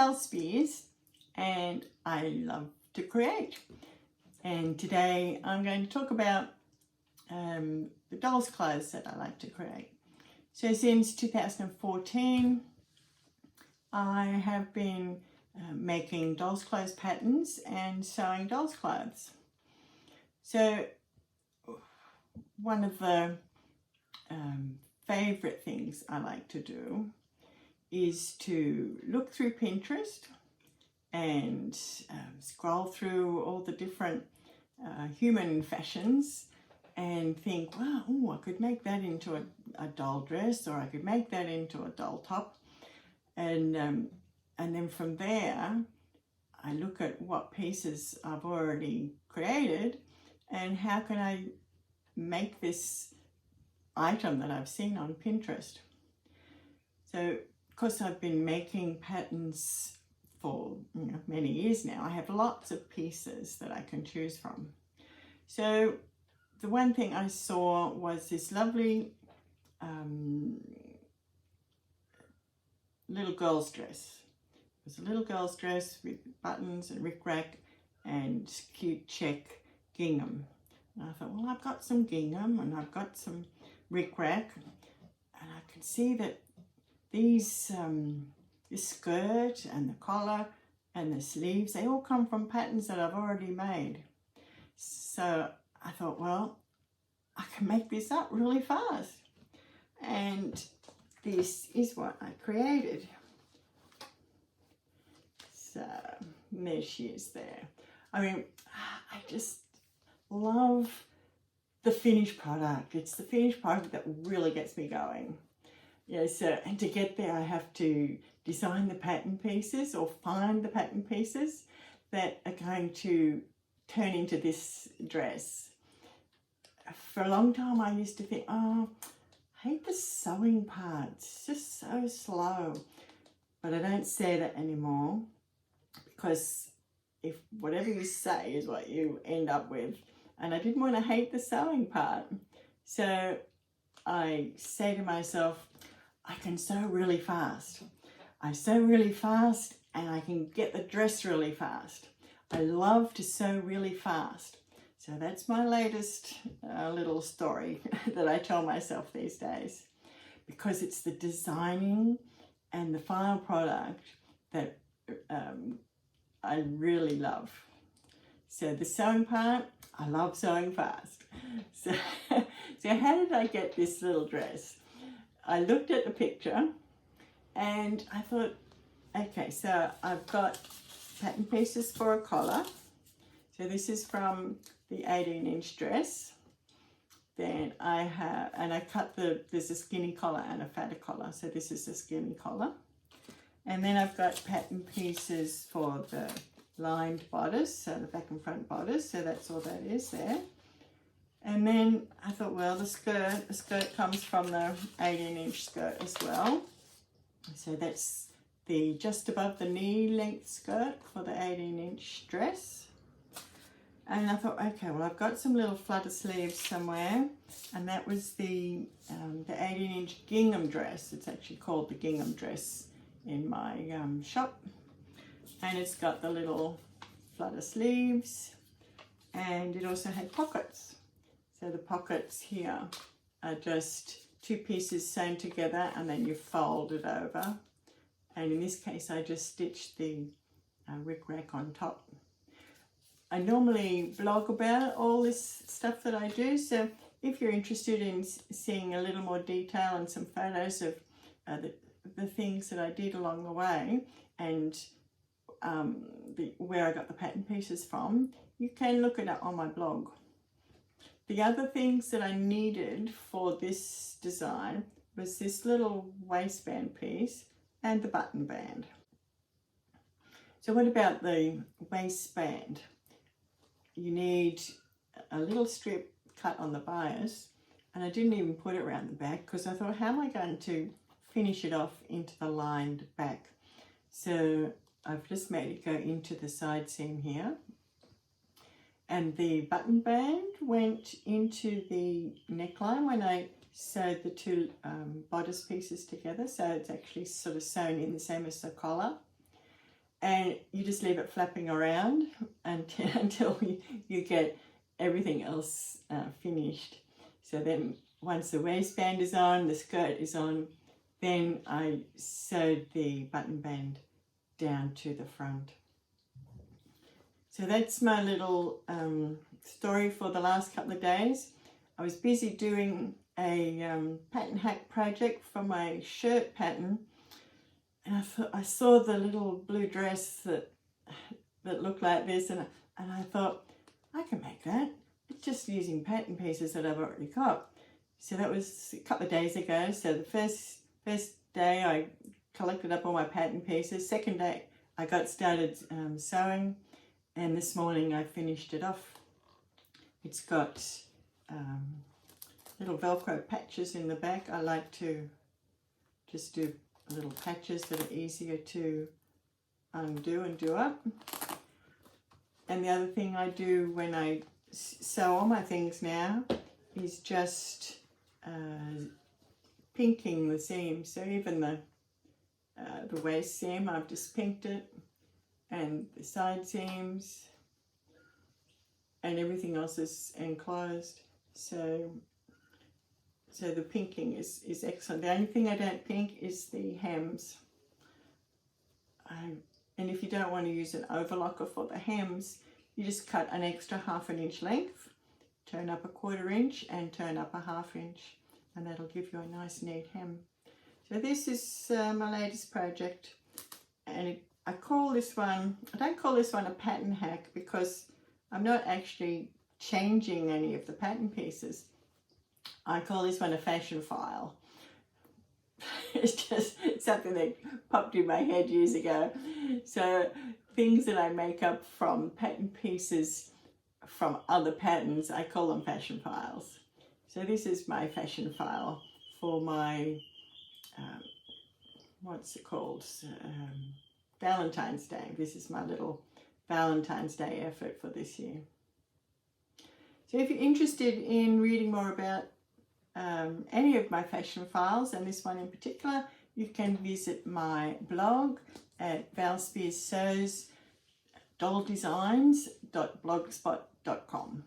Belle Spears and I love to create. And today I'm going to talk about the doll's clothes that I like to create. So since 2014 I have been making doll's clothes patterns and sewing doll's clothes. So one of the favourite things I like to do is to look through Pinterest and scroll through all the different human fashions and think, wow, ooh, I could make that into a doll dress, or I could make that into a doll top. And then from there, I look at what pieces I've already created and how can I make this item that I've seen on Pinterest. So, of course, I've been making patterns for many years now. I have lots of pieces that I can choose from. So the one thing I saw was this lovely little girl's dress. It was a little girl's dress with buttons and rickrack and cute check gingham. And I thought, well, I've got some gingham and I've got some rickrack, and I can see that these this skirt and the collar and the sleeves, they all come from patterns that I've already made. So I thought, well, I can make this up really fast. And this is what I created. So there she is there. I mean, I just love the finished product. It's the finished product that really gets me going. Yeah, so, and to get there I have to design the pattern pieces or find the pattern pieces that are going to turn into this dress. For a long time I used to think, oh, I hate the sewing part, it's just so slow. But I don't say that anymore, because if whatever you say is what you end up with, and I didn't want to hate the sewing part. So I say to myself, I can sew really fast. I sew really fast and I can get the dress really fast. I love to sew really fast. So that's my latest little story that I tell myself these days, because it's the designing and the final product that I really love. So the sewing part, I love sewing fast. So how did I get this little dress? I looked at the picture and I thought, okay, so I've got pattern pieces for a collar. So this is from the 18-inch dress. Then I have, and I cut there's a skinny collar and a fatter collar. So this is a skinny collar. And then I've got pattern pieces for the lined bodice, so the back and front bodice. So that's all that is there. And then I thought, well, the skirt comes from the 18-inch skirt as well. So that's the just above the knee length skirt for the 18-inch dress. And I thought, okay, well, I've got some little flutter sleeves somewhere, and that was the 18-inch gingham dress. It's actually called the gingham dress in my shop, and it's got the little flutter sleeves, and it also had pockets. So the pockets here are just two pieces sewn together and then you fold it over. And in this case, I just stitched the rickrack on top. I normally blog about all this stuff that I do. So if you're interested in seeing a little more detail and some photos of the things that I did along the way and where I got the pattern pieces from, you can look it up on my blog. The other things that I needed for this design was this little waistband piece and the button band. So what about the waistband? You need a little strip cut on the bias, and I didn't even put it around the back because I thought, how am I going to finish it off into the lined back? So I've just made it go into the side seam here. And the button band went into the neckline when I sewed the two bodice pieces together. So it's actually sort of sewn in the same as the collar. and you just leave it flapping around until you get everything else finished. So then once the waistband is on, the skirt is on, then I sewed the button band down to the front. So that's my little story for the last couple of days. I was busy doing a pattern hack project for my shirt pattern, and I saw the little blue dress that looked like this, and I thought, I can make that. It's just using pattern pieces that I've already got. So that was a couple of days ago. So the first day I collected up all my pattern pieces. Second day I got started sewing, and this morning I finished it off. It's got little Velcro patches in the back. I like to just do little patches that are easier to undo and do up. And the other thing I do when I sew all my things now is just pinking the seams. So even the waist seam, I've just pinked it, and the side seams, and everything else is enclosed. So the pinking is excellent. The only thing I don't pink is the hems. And if you don't want to use an overlocker for the hems, you just cut an extra 1/2 inch length, turn up a 1/4 inch and turn up a 1/2 inch, and that'll give you a nice neat hem. So this is my latest project, and I don't call this one a pattern hack because I'm not actually changing any of the pattern pieces. I call this one a fashion file. It's just something that popped in my head years ago. So things that I make up from pattern pieces from other patterns, I call them fashion files. So this is my fashion file for my, what's it called? Valentine's Day. This is my little Valentine's Day effort for this year. So if you're interested in reading more about any of my fashion files, and this one in particular, you can visit my blog at valspiersews.dolldesigns.blogspot.com.